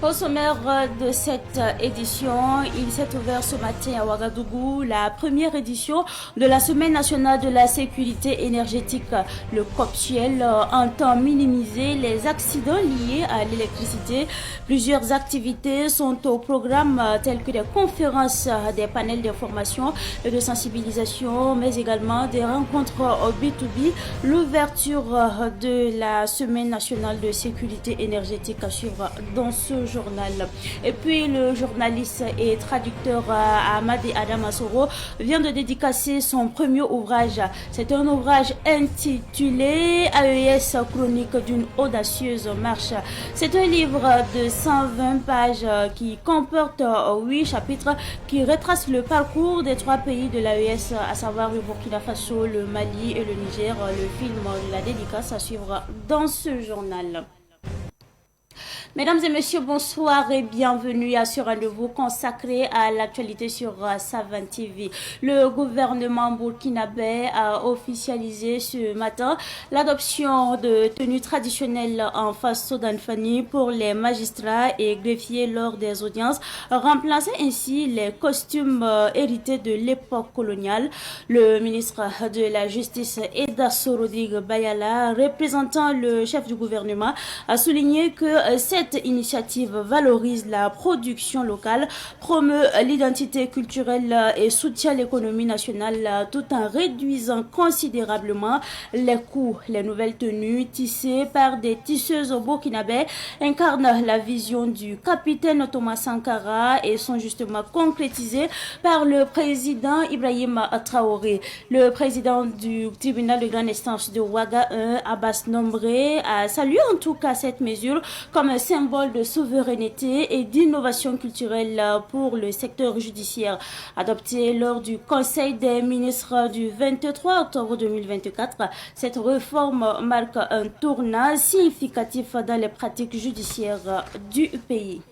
Au sommaire de cette édition, il s'est ouvert ce matin à Ouagadougou la première édition de la Semaine nationale de la sécurité énergétique. Le COPSUEL entend minimiser les accidents liés à l'électricité. Plusieurs activités sont au programme telles que des conférences, des panels d'information et de sensibilisation, mais également des rencontres au B2B. L'ouverture de la Semaine nationale de sécurité énergétique à suivre dans ce journal. Et puis le journaliste et traducteur Amadé Adam Asoro vient de dédicacer son premier ouvrage. C'est un ouvrage intitulé AES chronique d'une audacieuse marche. C'est un livre de 120 pages qui comporte 8 chapitres qui retracent le parcours des 3 pays de l'AES, à savoir le Burkina Faso, le Mali et le Niger. Le film de la dédicace à suivre dans ce journal. Mesdames et messieurs, bonsoir et bienvenue à ce rendez-vous consacré à l'actualité sur Savan TV. Le gouvernement burkinabé a officialisé ce matin l'adoption de tenues traditionnelles en faso d'Anfani pour les magistrats et greffiers lors des audiences, remplaçant ainsi les costumes hérités de l'époque coloniale. Le ministre de la Justice, Edasso Rodrigue Bayala, représentant le chef du gouvernement, a souligné que cette initiative valorise la production locale, promeut l'identité culturelle et soutient l'économie nationale tout en réduisant considérablement les coûts. Les nouvelles tenues tissées par des tisseuses burkinabés incarnent la vision du capitaine Thomas Sankara et sont justement concrétisées par le président Ibrahima Traoré. Le président du tribunal de grande instance de Ouaga 1, Abbas Nombré, a salué en tout cas cette mesure comme un symbole de souveraineté et d'innovation culturelle pour le secteur judiciaire. Adoptée lors du Conseil des ministres du 23 octobre 2024, cette réforme marque un tournant significatif dans les pratiques judiciaires du pays.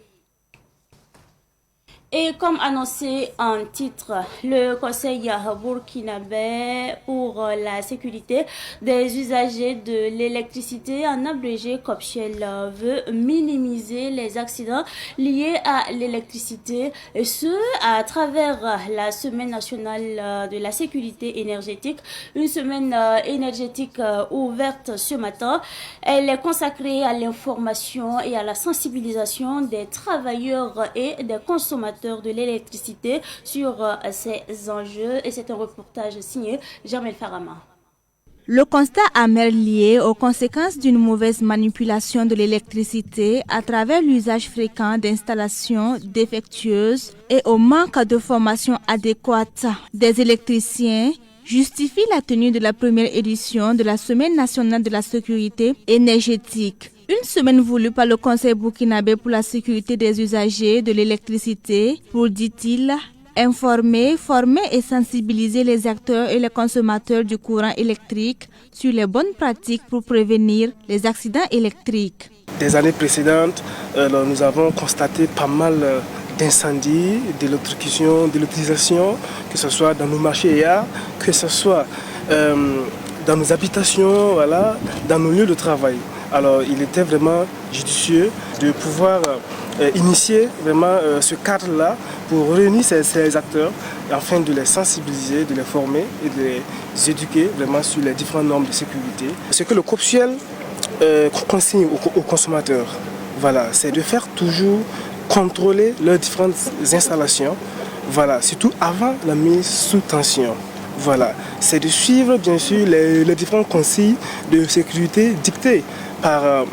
Et comme annoncé en titre, le Conseil burkinabé pour la sécurité des usagers de l'électricité, en abrégé COPSUEL, veut minimiser les accidents liés à l'électricité, et ce à travers la Semaine nationale de la sécurité énergétique, une semaine énergétique ouverte ce matin. Elle est consacrée à l'information et à la sensibilisation des travailleurs et des consommateurs de l'électricité sur ces enjeux, et c'est un reportage signé Germaine Farama. Le constat amer lié aux conséquences d'une mauvaise manipulation de l'électricité à travers l'usage fréquent d'installations défectueuses et au manque de formation adéquate des électriciens justifie la tenue de la première édition de la Semaine nationale de la sécurité énergétique. Une semaine voulue par le Conseil burkinabé pour la sécurité des usagers de l'électricité pour, dit-il, informer, former et sensibiliser les acteurs et les consommateurs du courant électrique sur les bonnes pratiques pour prévenir les accidents électriques. Des années précédentes, nous avons constaté pas mal d'incendies, d'électrocution, que ce soit dans nos marchés, que ce soit dans nos habitations, voilà, dans nos lieux de travail. Alors il était vraiment judicieux de pouvoir initier vraiment ce cadre-là pour réunir ces acteurs afin de les sensibiliser, de les former et de les éduquer vraiment sur les différentes normes de sécurité. Ce que le COPSUEL consigne aux consommateurs, voilà, c'est de faire toujours contrôler leurs différentes installations, voilà, surtout avant la mise sous tension. Voilà, c'est de suivre bien sûr les différentes consignes de sécurité dictées par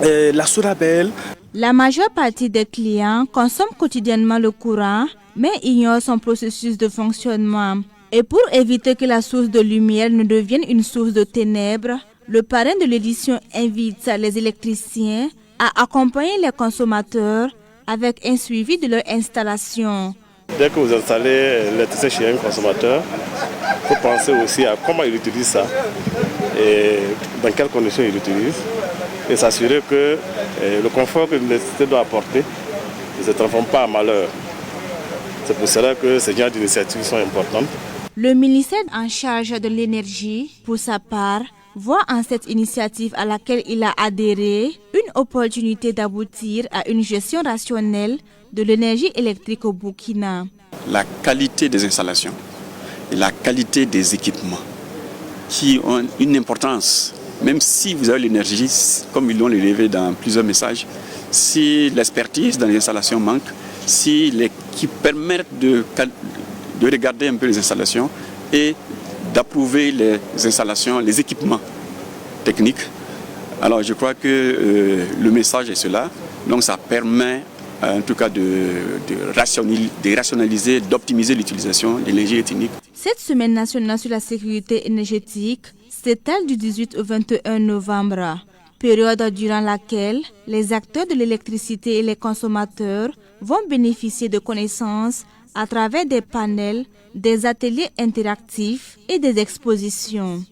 la SONABEL. La majeure partie des clients consomment quotidiennement le courant, mais ignorent son processus de fonctionnement. Et pour éviter que la source de lumière ne devienne une source de ténèbres, le parrain de l'édition invite les électriciens à accompagner les consommateurs avec un suivi de leur installation. Dès que vous installez l'électricité chez un consommateur, il faut penser aussi à comment il utilise ça et dans quelles conditions il l'utilise, et s'assurer que le confort que l'électricité doit apporter ne se transforme pas en malheur. C'est pour cela que ces genres d'initiatives sont importantes. Le ministère en charge de l'énergie, pour sa part, voit en cette initiative à laquelle il a adhéré une opportunité d'aboutir à une gestion rationnelle de l'énergie électrique au Burkina. La qualité des installations et la qualité des équipements qui ont une importance, même si vous avez l'énergie, comme ils l'ont relevé dans plusieurs messages, si l'expertise dans les installations manque, qui permettent de regarder un peu les installations et d'approuver les installations, les équipements techniques. Alors je crois que le message est cela. Donc ça permet en tout cas de rationaliser, d'optimiser l'utilisation de l'énergie électrique. Cette semaine nationale sur la sécurité énergétique s'étale du 18 au 21 novembre, période durant laquelle les acteurs de l'électricité et les consommateurs vont bénéficier de connaissances à travers des panels, des ateliers interactifs et des expositions.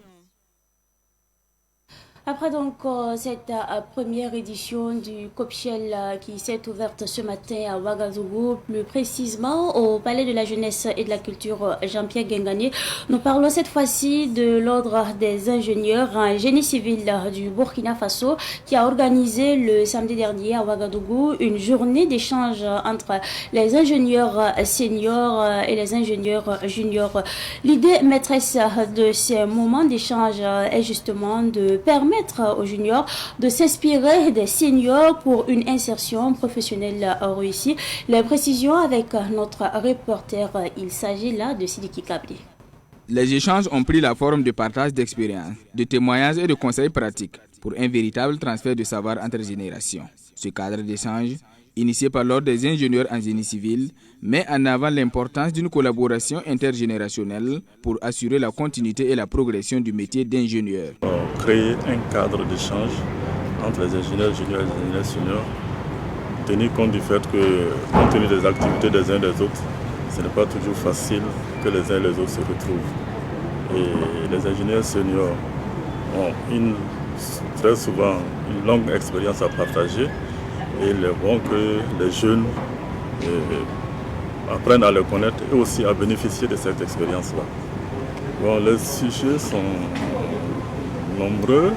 Après donc cette première édition du COPCHEL qui s'est ouverte ce matin à Ouagadougou, plus précisément au Palais de la Jeunesse et de la Culture Jean-Pierre Guengani, nous parlons cette fois-ci de l'Ordre des ingénieurs en génie civil du Burkina Faso qui a organisé le samedi dernier à Ouagadougou une journée d'échange entre les ingénieurs seniors et les ingénieurs juniors. L'idée maîtresse de ces moments d'échange est justement de permettre aux juniors de s'inspirer des seniors pour une insertion professionnelle réussie. Les précisions avec notre reporter, il s'agit là de Sidiki Kabli. Les échanges ont pris la forme de partage d'expériences, de témoignages et de conseils pratiques pour un véritable transfert de savoir entre générations. Ce cadre d'échange, initié par l'Ordre des ingénieurs en génie civil, met en avant l'importance d'une collaboration intergénérationnelle pour assurer la continuité et la progression du métier d'ingénieur. Créer un cadre d'échange entre les ingénieurs juniors et les ingénieurs seniors, tenir compte du fait que, compte tenu des activités des uns des autres, ce n'est pas toujours facile que les uns et les autres se retrouvent. Et les ingénieurs seniors ont très souvent une longue expérience à partager. Et il est bon que les jeunes apprennent à le connaître et aussi à bénéficier de cette expérience-là. Bon, les sujets sont nombreux.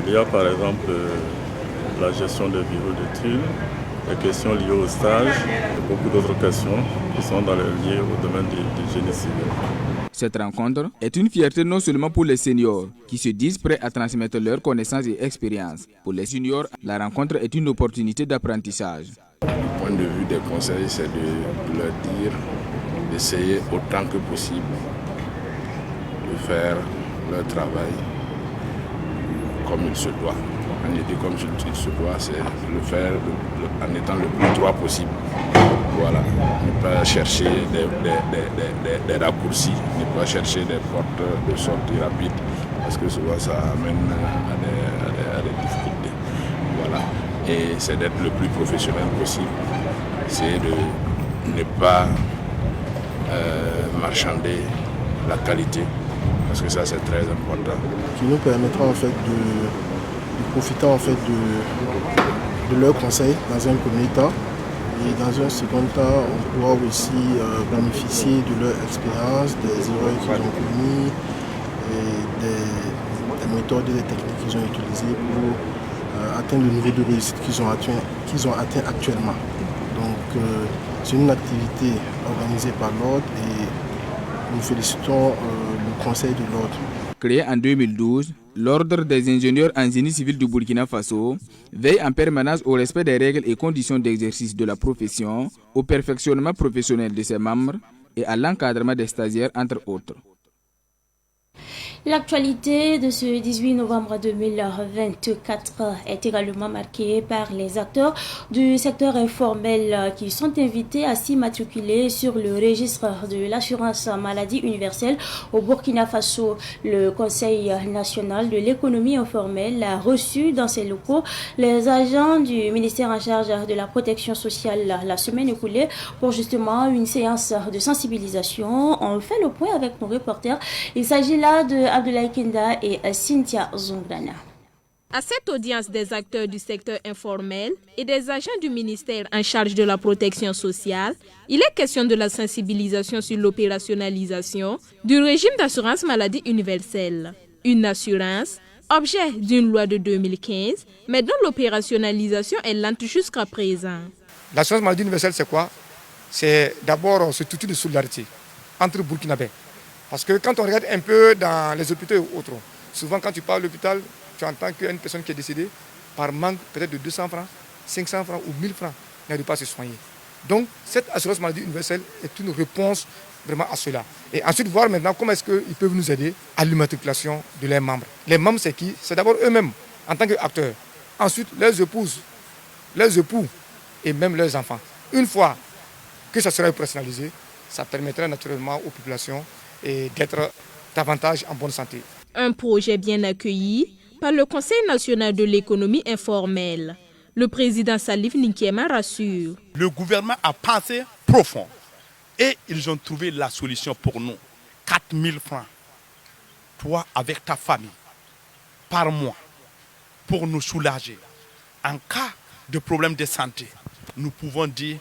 Il y a par exemple la gestion des bureaux d'études, les questions liées au stage et beaucoup d'autres questions qui sont liées au domaine du génie civil. Cette rencontre est une fierté non seulement pour les seniors qui se disent prêts à transmettre leurs connaissances et expériences. Pour les juniors, la rencontre est une opportunité d'apprentissage. Du point de vue des conseils, c'est de leur dire d'essayer autant que possible de faire leur travail comme il se doit. Quand je dis comme il se doit, c'est le faire en étant le plus droit possible. Voilà, ne pas chercher des raccourcis, ne pas chercher des portes de sortie rapides, parce que souvent ça amène à des difficultés. Voilà, et c'est d'être le plus professionnel possible, c'est de ne pas marchander la qualité, parce que ça c'est très important. Qui nous permettra en fait de profiter en fait de leurs conseils dans un premier temps. Et dans un second temps, on pourra aussi bénéficier de leur expérience, des erreurs qu'ils ont commises, et des méthodes et des techniques qu'ils ont utilisées pour atteindre le niveau de réussite qu'ils ont atteint actuellement. Donc c'est une activité organisée par l'Ordre et nous félicitons le Conseil de l'Ordre. Créé en 2012, l'Ordre des ingénieurs en génie civil du Burkina Faso veille en permanence au respect des règles et conditions d'exercice de la profession, au perfectionnement professionnel de ses membres et à l'encadrement des stagiaires, entre autres. L'actualité de ce 18 novembre 2024 est également marquée par les acteurs du secteur informel qui sont invités à s'immatriculer sur le registre de l'assurance maladie universelle au Burkina Faso. Le Conseil national de l'économie informelle a reçu dans ses locaux les agents du ministère en charge de la protection sociale la semaine écoulée pour justement une séance de sensibilisation. On fait le point avec nos reporters. Il s'agit là de Abdoulaye Kenda et Cynthia Zongrana. À cette audience des acteurs du secteur informel et des agents du ministère en charge de la protection sociale, il est question de la sensibilisation sur l'opérationnalisation du régime d'assurance maladie universelle. Une assurance objet d'une loi de 2015, mais dont l'opérationnalisation est lente jusqu'à présent. L'assurance maladie universelle, c'est quoi? C'est d'abord ce outil de solidarité entre Burkinabés. Parce que quand on regarde un peu dans les hôpitaux et autres, souvent quand tu pars à l'hôpital, tu entends qu'une personne qui est décédée, par manque peut-être de 200 francs, 500 francs ou 1000 francs, n'arrive pas à se soigner. Donc cette assurance maladie universelle est une réponse vraiment à cela. Et ensuite voir maintenant comment est-ce qu'ils peuvent nous aider à l'immatriculation de leurs membres. Les membres, c'est qui? C'est d'abord eux-mêmes en tant qu'acteurs. Ensuite leurs épouses, leurs époux et même leurs enfants. Une fois que ça sera personnalisé, ça permettra naturellement aux populations d'être davantage en bonne santé. Un projet bien accueilli par le Conseil national de l'économie informelle. Le président Salif Nkiema rassure. Le gouvernement a pensé profond et ils ont trouvé la solution pour nous. 4 000 francs, toi avec ta famille, par mois, pour nous soulager. En cas de problème de santé, nous pouvons dire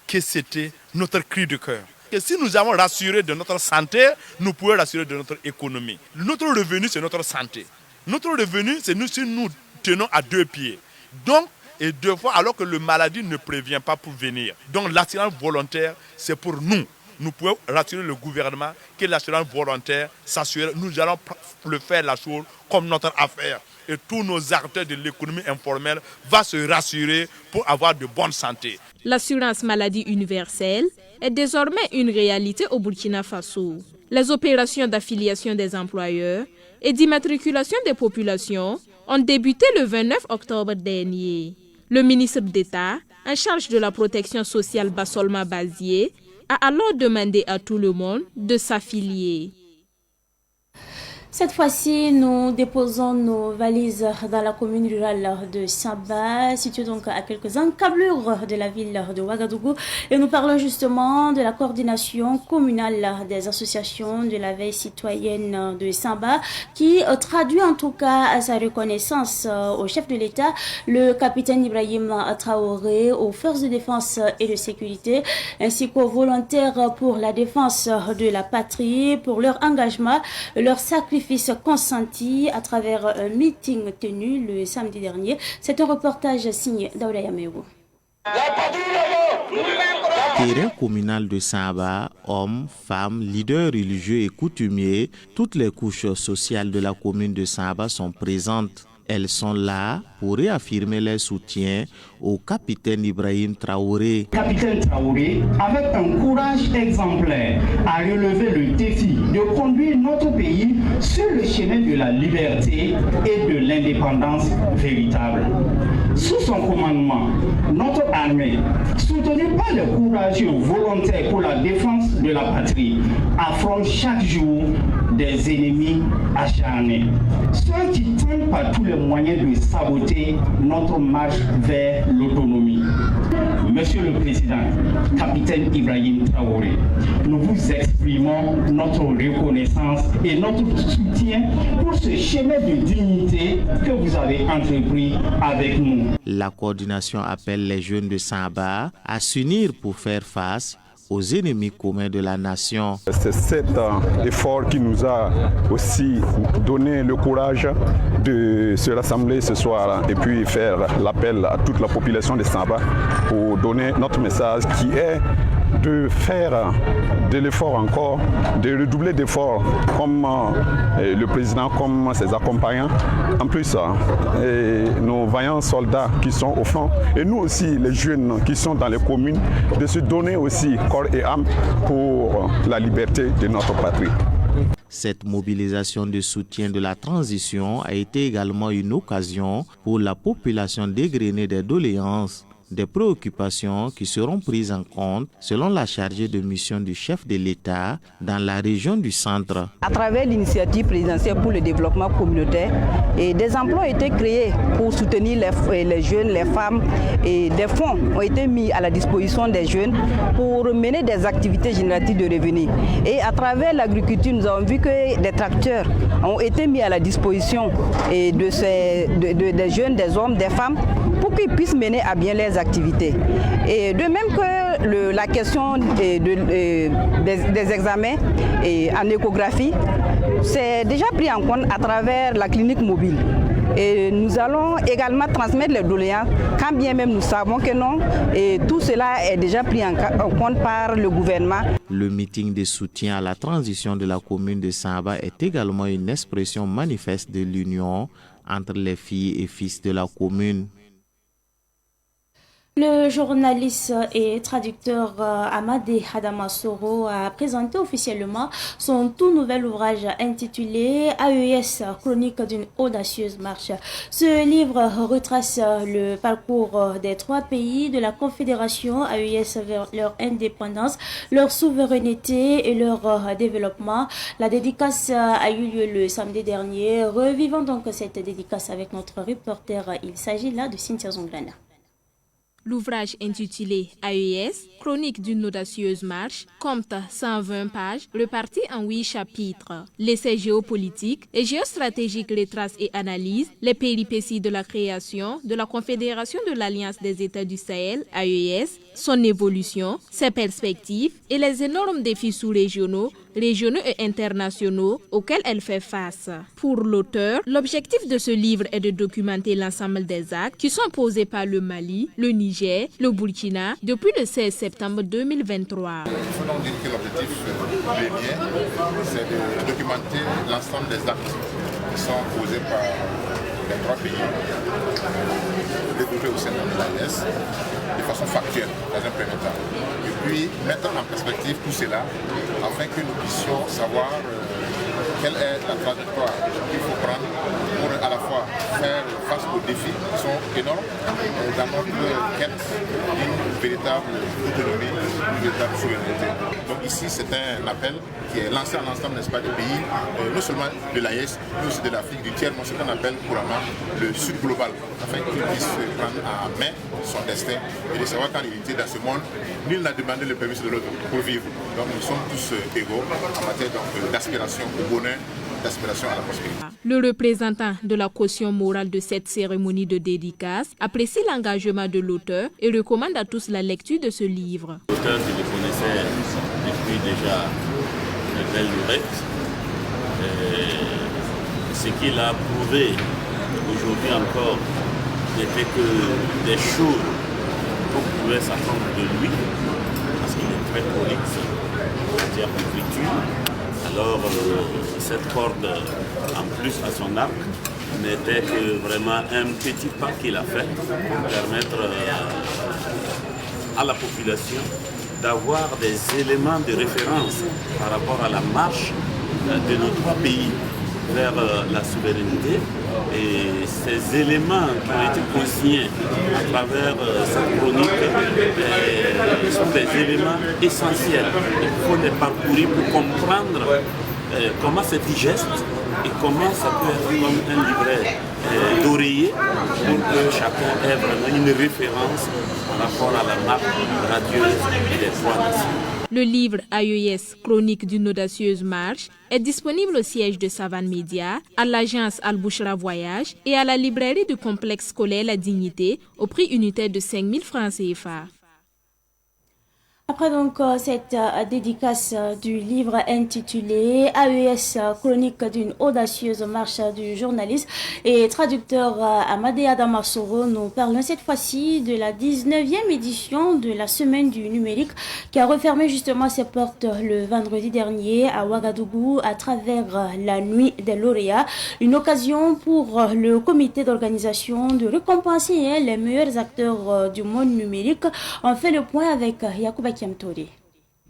que c'était notre cri de cœur. Et si nous avons rassuré de notre santé, nous pouvons rassurer de notre économie. Notre revenu, c'est notre santé. Notre revenu, c'est nous si nous tenons à 2 pieds. Donc, et 2 fois, alors que le maladie ne prévient pas pour venir. Donc, l'assurance volontaire, c'est pour nous. Nous pouvons rassurer le gouvernement que l'assurance volontaire s'assure. Nous allons le faire la chose comme notre affaire. Et tous nos acteurs de l'économie informelle vont se rassurer pour avoir de bonne santé. L'assurance maladie universelle est désormais une réalité au Burkina Faso. Les opérations d'affiliation des employeurs et d'immatriculation des populations ont débuté le 29 octobre dernier. Le ministre d'État, en charge de la protection sociale Bassolma Bazié, a alors demandé à tout le monde de s'affilier. Cette fois-ci, nous déposons nos valises dans la commune rurale de Samba, située donc à quelques encablures de la ville de Ouagadougou. Et nous parlons justement de la coordination communale des associations de la veille citoyenne de Samba, qui traduit en tout cas sa reconnaissance au chef de l'État, le capitaine Ibrahim Traoré, aux forces de défense et de sécurité, ainsi qu'aux volontaires pour la défense de la patrie, pour leur engagement, leur sacrifice consenti à travers un meeting tenu le samedi dernier. C'est un reportage signé Daouda Yamewo. Terrain communal de Samba, hommes, femmes, leaders religieux et coutumiers, toutes les couches sociales de la commune de Samba sont présentes. Elles sont là pour réaffirmer leur soutien au capitaine Ibrahim Traoré. Capitaine Traoré, avec un courage exemplaire, a relevé le défi de conduire notre pays sur le chemin de la liberté et de l'indépendance véritable. Sous son commandement, notre armée, soutenue par les courageux volontaires pour la défense de la patrie, affronte chaque jour des ennemis acharnés. Ceux qui tentent par tous les moyens de saboter notre marche vers l'autonomie. Monsieur le Président, capitaine Ibrahim Traoré, nous vous exprimons notre reconnaissance et notre soutien pour ce chemin de dignité que vous avez entrepris avec nous. La coordination appelle les jeunes de Samba à s'unir pour faire face aux ennemis communs de la nation. C'est cet effort qui nous a aussi donné le courage de se rassembler ce soir et puis faire l'appel à toute la population de Samba pour donner notre message qui est de faire de l'effort encore, de redoubler d'efforts comme le président, comme ses accompagnants. En plus, nos vaillants soldats qui sont au front et nous aussi, les jeunes qui sont dans les communes, de se donner aussi corps et âme pour la liberté de notre patrie. Cette mobilisation de soutien de la transition a été également une occasion pour la population d'égrener des doléances, des préoccupations qui seront prises en compte selon la chargée de mission du chef de l'État dans la région du centre. À travers l'initiative présidentielle pour le développement communautaire, des emplois ont été créés pour soutenir les jeunes, les femmes, et des fonds ont été mis à la disposition des jeunes pour mener des activités génératives de revenus. Et à travers l'agriculture, nous avons vu que des tracteurs ont été mis à la disposition des jeunes, des hommes, des femmes, pour qu'ils puissent mener à bien leurs activités. Et de même que la question des examens en échographie, c'est déjà pris en compte à travers la clinique mobile. Et nous allons également transmettre les doléances, quand bien même nous savons que non, et tout cela est déjà pris en compte par le gouvernement. Le meeting de soutien à la transition de la commune de Samba est également une expression manifeste de l'union entre les filles et fils de la commune. Le journaliste et traducteur Amadé Adama Soro a présenté officiellement son tout nouvel ouvrage intitulé AES, chronique d'une audacieuse marche. Ce livre retrace le parcours des 3 pays de la Confédération AES vers leur indépendance, leur souveraineté et leur développement. La dédicace a eu lieu le samedi dernier. Revivons donc cette dédicace avec notre reporter. Il s'agit là de Cynthia Zonglana. L'ouvrage intitulé AES, chronique d'une audacieuse marche, compte 120 pages, réparties en 8 chapitres. L'essai géopolitique et géostratégique retrace et analyse les péripéties de la création de la Confédération de l'Alliance des États du Sahel, AES, son évolution, ses perspectives et les énormes défis sous-régionaux, régionaux et internationaux auxquels elle fait face. Pour l'auteur, l'objectif de ce livre est de documenter l'ensemble des actes qui sont posés par le Mali, le Niger, le Burkina depuis le 16 septembre 2023. Il faut donc dire que l'objectif du lien, c'est de documenter l'ensemble des actes qui sont posés par les 3 pays développés au sein de l'AES de façon factuelle dans un premier temps. Et puis mettre en perspective tout cela afin que nous puissions savoir quelle est la trajectoire qu'il faut prendre pour à la fois faire face aux défis qui sont énormes dans notre quête d'une véritable autonomie, d'une véritable souveraineté. Donc ici c'est un appel qui est lancé à l'ensemble des pays, non seulement de l'AES, mais aussi de l'Afrique, du tiers-monde, ce qu'on appelle couramment le Sud global, afin qu'il puisse prendre en main son destin et de savoir qu'en réalité dans ce monde, nul n'a demandé le permis de l'autre pour vivre. Donc nous sommes tous égaux en matière d'aspiration au bonheur, d'aspiration à la prospérité. Le représentant de la caution morale de cette cérémonie de dédicace apprécie l'engagement de l'auteur et recommande à tous la lecture de ce livre. L'auteur, je le connaissais depuis déjà une belle lurette. Ce qu'il a prouvé aujourd'hui encore n'était que des choses qu'on pouvait s'attendre de lui, parce qu'il est très prolixe en matière d'écriture. Alors cette corde, en plus à son arc, n'était que vraiment un petit pas qu'il a fait pour permettre à la population d'avoir des éléments de référence par rapport à la marche de nos 3 pays vers la souveraineté. Et ces éléments qui ont été consignés à travers cette chronique sont des éléments essentiels. Il faut les parcourir pour comprendre comment c'est digeste et comment ça peut être comme un livret d'oreiller pour que chacun ait vraiment une référence par rapport à la marque radieuse des 3 nations. Le livre AES, chronique d'une audacieuse marche, est disponible au siège de Savane Média, à l'agence Al-Bouchra Voyage et à la librairie du complexe scolaire La Dignité au prix unitaire de 5 000 francs CFA. Après donc cette dédicace du livre intitulé AES, chronique d'une audacieuse marche du journaliste et traducteur Amadé Adama Soro, nous parlons cette fois-ci de la 19e édition de la Semaine du numérique qui a refermé justement ses portes le vendredi dernier à Ouagadougou à travers la nuit des lauréats. Une occasion pour le comité d'organisation de récompenser les meilleurs acteurs du monde numérique. On fait le point avec Yacouba Kiamtori.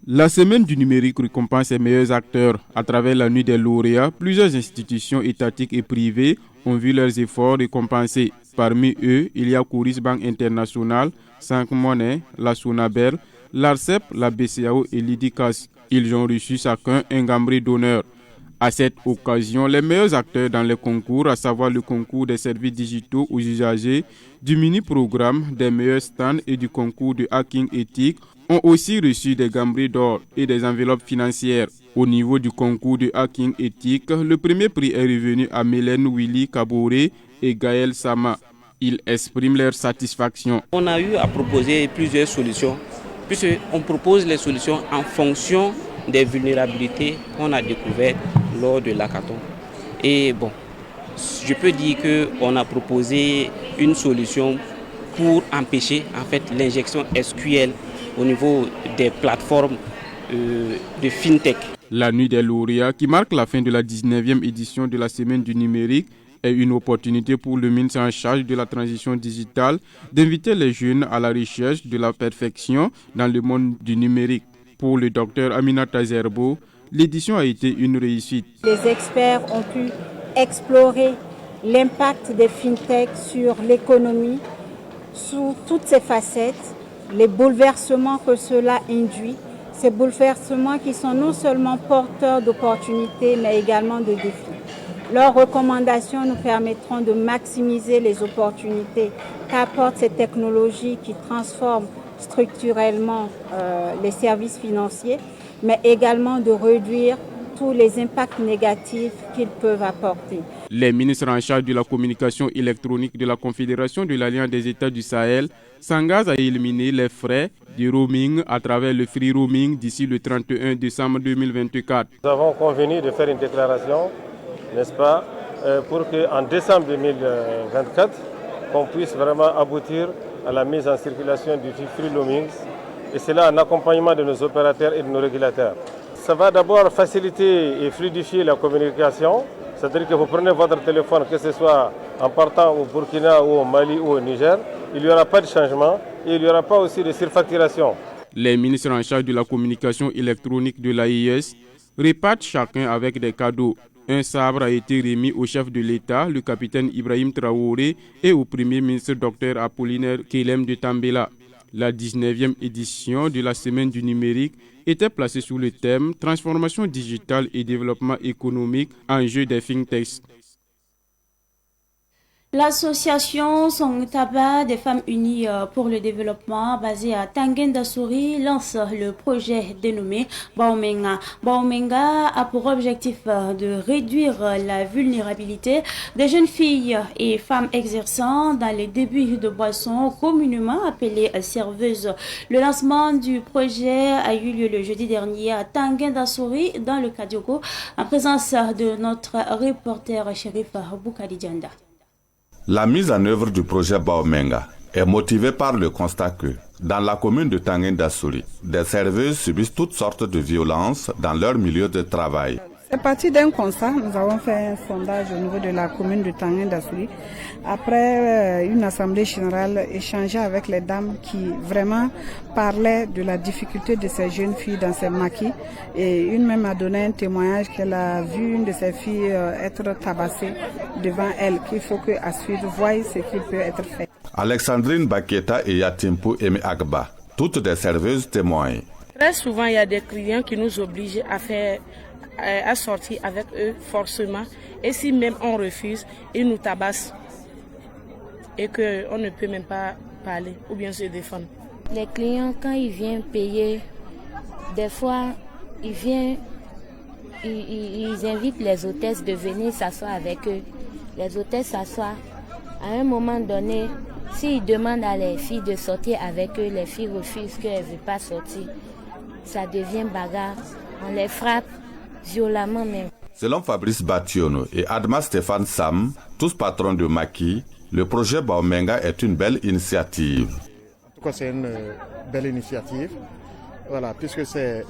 La semaine du numérique récompense les meilleurs acteurs. À travers la nuit des lauréats, plusieurs institutions étatiques et privées ont vu leurs efforts récompensés. Parmi eux, il y a Coris Bank International, 5 Monnaies, la Sonabel, l'ARCEP, la BCAO et l'IDICAS. Ils ont reçu chacun un gambri d'honneur. À cette occasion, les meilleurs acteurs dans les concours, à savoir le concours des services digitaux aux usagers, du mini-programme, des meilleurs stands et du concours de hacking éthique, ont aussi reçu des gambris d'or et des enveloppes financières. Au niveau du concours de hacking éthique, le premier prix est revenu à Mélène Willy Kaboré et Gaël Sama. Ils expriment leur satisfaction. On a eu à proposer plusieurs solutions, puisqu'on propose les solutions en fonction des vulnérabilités qu'on a découvertes lors de l'hackathon. Et bon, je peux dire qu'on a proposé une solution pour empêcher en fait l'injection SQL au niveau des plateformes de FinTech. La nuit des lauréats, qui marque la fin de la 19e édition de la Semaine du numérique, est une opportunité pour le ministre en charge de la transition digitale d'inviter les jeunes à la recherche de la perfection dans le monde du numérique. Pour le docteur Aminata Zerbo, l'édition a été une réussite. Les experts ont pu explorer l'impact des FinTech sur l'économie, sous toutes ses facettes, les bouleversements que cela induit, ces bouleversements qui sont non seulement porteurs d'opportunités, mais également de défis. Leurs recommandations nous permettront de maximiser les opportunités qu'apportent ces technologies qui transforment structurellement les services financiers, mais également de réduire tous les impacts négatifs qu'ils peuvent apporter. Les ministres en charge de la communication électronique de la Confédération de l'Alliance des États du Sahel s'engagent à éliminer les frais du roaming à travers le free roaming d'ici le 31 décembre 2024. Nous avons convenu de faire une déclaration, n'est-ce pas, pour qu'en décembre 2024, qu'on puisse vraiment aboutir à la mise en circulation du free roaming, et cela en accompagnement de nos opérateurs et de nos régulateurs. Ça va d'abord faciliter et fluidifier la communication, c'est-à-dire que vous prenez votre téléphone, que ce soit en partant au Burkina ou au Mali ou au Niger, il n'y aura pas de changement et il n'y aura pas aussi de surfacturation. Les ministres en charge de la communication électronique de l'AIS repartent chacun avec des cadeaux. Un sabre a été remis au chef de l'État, le capitaine Ibrahim Traoré, et au premier ministre Dr Apollinaire Kelem de Tambela. La 19e édition de la Semaine du numérique était placée sous le thème « Transformation digitale et développement économique, enjeux des FinTech ». L'association Songtaba des femmes unies pour le développement basée à Tanguy-Ndassuri lance le projet dénommé Baomenga. Baomenga a pour objectif de réduire la vulnérabilité des jeunes filles et femmes exerçant dans les débits de boissons communément appelées serveuses. Le lancement du projet a eu lieu le jeudi dernier à Tanguy-Ndassuri dans le Kadiogo en présence de notre reporter Chérif Boukali Dianda. La mise en œuvre du projet Baomenga est motivée par le constat que, dans la commune de Tanguy-Ndassuri, des serveuses subissent toutes sortes de violences dans leur milieu de travail. C'est parti d'un constat. Nous avons fait un sondage au niveau de la commune de Tanguy-Ndassuri. Après une assemblée générale échangée avec les dames qui vraiment parlaient de la difficulté de ces jeunes filles dans ces maquis. Et une même a donné un témoignage qu'elle a vu une de ses filles être tabassée devant elle, qu'il faut qu'à suivre voie ce qui peut être fait. Alexandrine Baketa et Yatimpo Eme Agba, toutes des serveuses témoignent. Très souvent, il y a des clients qui nous obligent à sortir avec eux forcément. Et si même on refuse, ils nous tabassent. Et qu'on ne peut même pas parler ou bien se défendre. Les clients, quand ils viennent payer, des fois, ils invitent les hôtesses de venir s'asseoir avec eux. Les hôtesses s'assoient. À un moment donné, s'ils demandent à les filles de sortir avec eux, les filles refusent qu'elles ne veulent pas sortir. Ça devient bagarre. On les frappe violemment même. Selon Fabrice Bationo et Adma Stéphane Sam, tous patrons de maquis, le projet Baomenga est une belle initiative. En tout cas, c'est une belle initiative, voilà, puisque c'est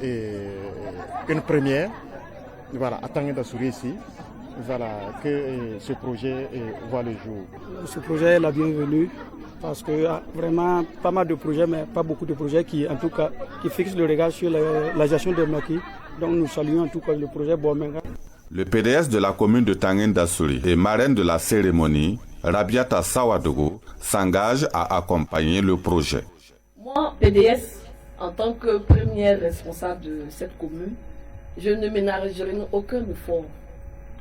une première, voilà, à Tanguy-Ndassuri ici, voilà, que ce projet voit le jour. Ce projet est la bienvenue parce que vraiment pas mal de projets, mais pas beaucoup de projets qui, en tout cas, qui fixent le regard sur la gestion des maquis. Donc nous saluons en tout cas le projet Baomenga. Le PDS de la commune de Tanguy-Ndassuri et marraine de la cérémonie, Rabiata Sawadogo, s'engage à accompagner le projet. Moi, PDS, en tant que première responsable de cette commune, je ne ménagerai aucun effort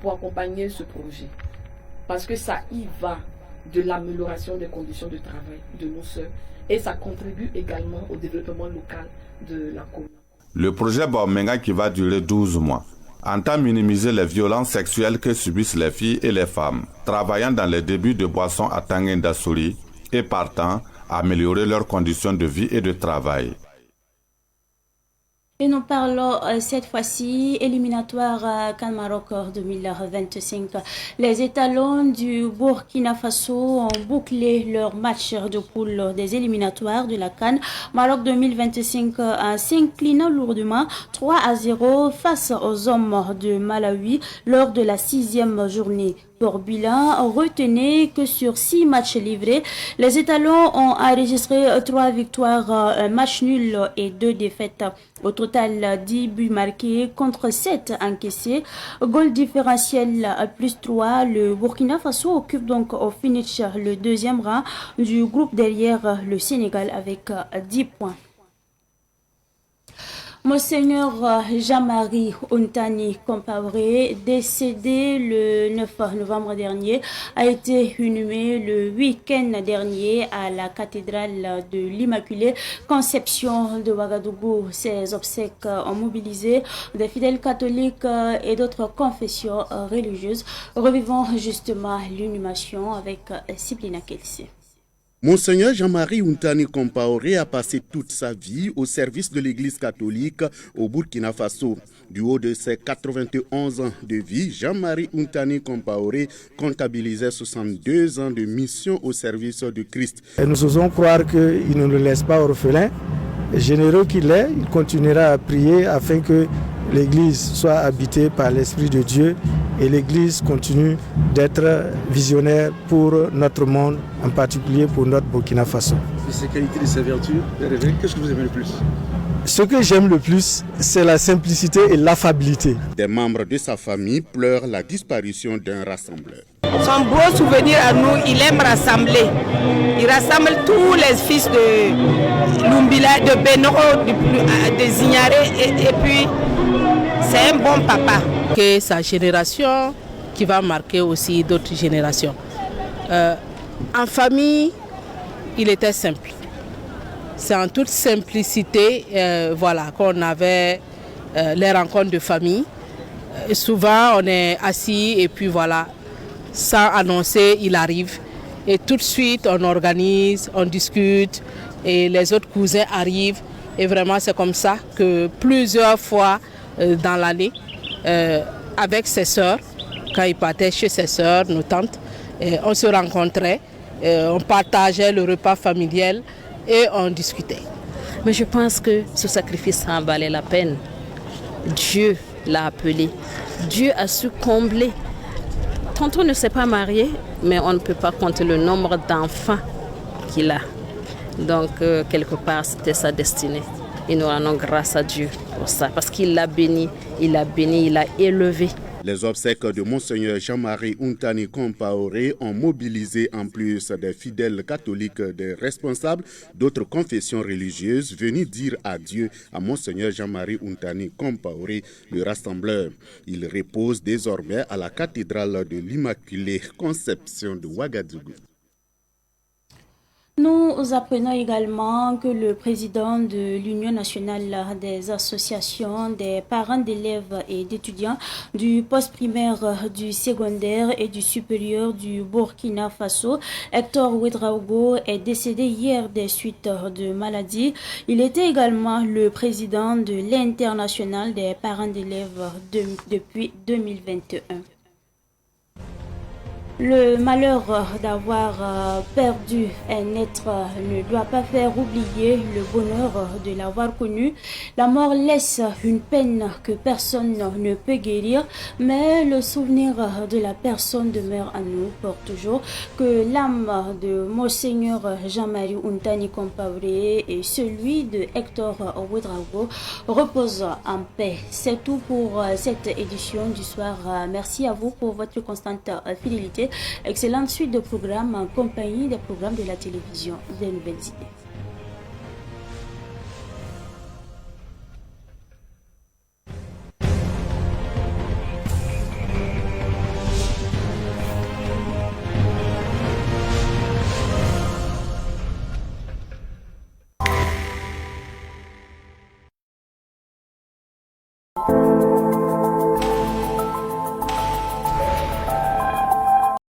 pour accompagner ce projet. Parce que ça y va de l'amélioration des conditions de travail de nos sœurs et ça contribue également au développement local de la commune. Le projet Baomenga, qui va durer 12 mois, entend minimiser les violences sexuelles que subissent les filles et les femmes travaillant dans les débits de boissons à Tanguy-Ndassuri et partant améliorer leurs conditions de vie et de travail. Et nous parlons cette fois-ci éliminatoire CAN Maroc 2025. Les étalons du Burkina Faso ont bouclé leur match de poule des éliminatoires de la CAN Maroc 2025 en s'inclinant lourdement 3-0 face aux hommes de Malawi lors de la 6e journée. Pour bilan, retenez que sur 6 matchs livrés, les étalons ont enregistré 3 victoires, un match nul et 2 défaites. Au total, 10 buts marqués contre 7 encaissés. Goal différentiel plus 3. Le Burkina Faso occupe donc au finish le 2e rang du groupe derrière le Sénégal avec 10 points. Monseigneur Jean-Marie Untani Compaoré, décédé le 9 novembre dernier, a été inhumé le week-end dernier à la cathédrale de l'Immaculée Conception de Ouagadougou. Ses obsèques ont mobilisé des fidèles catholiques et d'autres confessions religieuses. Revivons justement l'inhumation avec Cyprina Kelsey. Monseigneur Jean-Marie Untani Compaoré a passé toute sa vie au service de l'Église catholique au Burkina Faso. Du haut de ses 91 ans de vie, Jean-Marie Untani Compaoré comptabilisait 62 ans de mission au service de Christ. Et nous osons croire qu'il ne nous laisse pas orphelins. Généreux qu'il est, il continuera à prier afin que l'Église soit habitée par l'Esprit de Dieu et l'Église continue d'être visionnaire pour notre monde, en particulier pour notre Burkina Faso. De ses qualités, de sa vertu, qu'est-ce que vous aimez le plus? Ce que j'aime le plus, c'est la simplicité et l'affabilité. Des membres de sa famille pleurent la disparition d'un rassembleur. Son beau souvenir à nous, il aime rassembler. Il rassemble tous les fils de Lumbila, de Benoro, de Zignaré et puis c'est un bon papa. Que sa génération qui va marquer aussi d'autres générations. En famille, il était simple. C'est en toute simplicité qu'on avait les rencontres de famille. Souvent, on est assis et puis voilà, sans annoncer, il arrive. Et tout de suite, on organise, on discute et les autres cousins arrivent. Et vraiment, c'est comme ça que plusieurs fois dans l'année, avec ses sœurs, quand il partait chez ses sœurs, nos tantes, on se rencontrait, on partageait le repas familial et on discutait. Mais je pense que ce sacrifice en valait la peine. Dieu l'a appelé. Dieu a su combler. Tonton ne s'est pas marié, mais on ne peut pas compter le nombre d'enfants qu'il a. Donc, quelque part, c'était sa destinée. Et nous rendons grâce à Dieu pour ça, parce qu'il l'a béni, il l'a élevé. Les obsèques de Monseigneur Jean-Marie Untani Compaoré ont mobilisé en plus des fidèles catholiques, des responsables d'autres confessions religieuses venus dire adieu à Monseigneur Jean-Marie Untani Compaoré, le rassembleur. Il repose désormais à la cathédrale de l'Immaculée Conception de Ouagadougou. Nous apprenons également que le président de l'Union nationale des associations des parents d'élèves et d'étudiants du post-primaire, du secondaire et du supérieur du Burkina Faso, Hector Ouedraogo, est décédé hier des suites de maladie. Il était également le président de l'International des parents d'élèves depuis 2021. Le malheur d'avoir perdu un être ne doit pas faire oublier le bonheur de l'avoir connu. La mort laisse une peine que personne ne peut guérir, mais le souvenir de la personne demeure en nous pour toujours. Que l'âme de Monseigneur Jean-Marie Untani Compaoré et celui de Hector Ouedraogo reposent en paix. C'est tout pour cette édition du soir. Merci à vous pour votre constante fidélité. Excellente suite de programmes en compagnie des programmes de la télévision des nouvelles idées. you.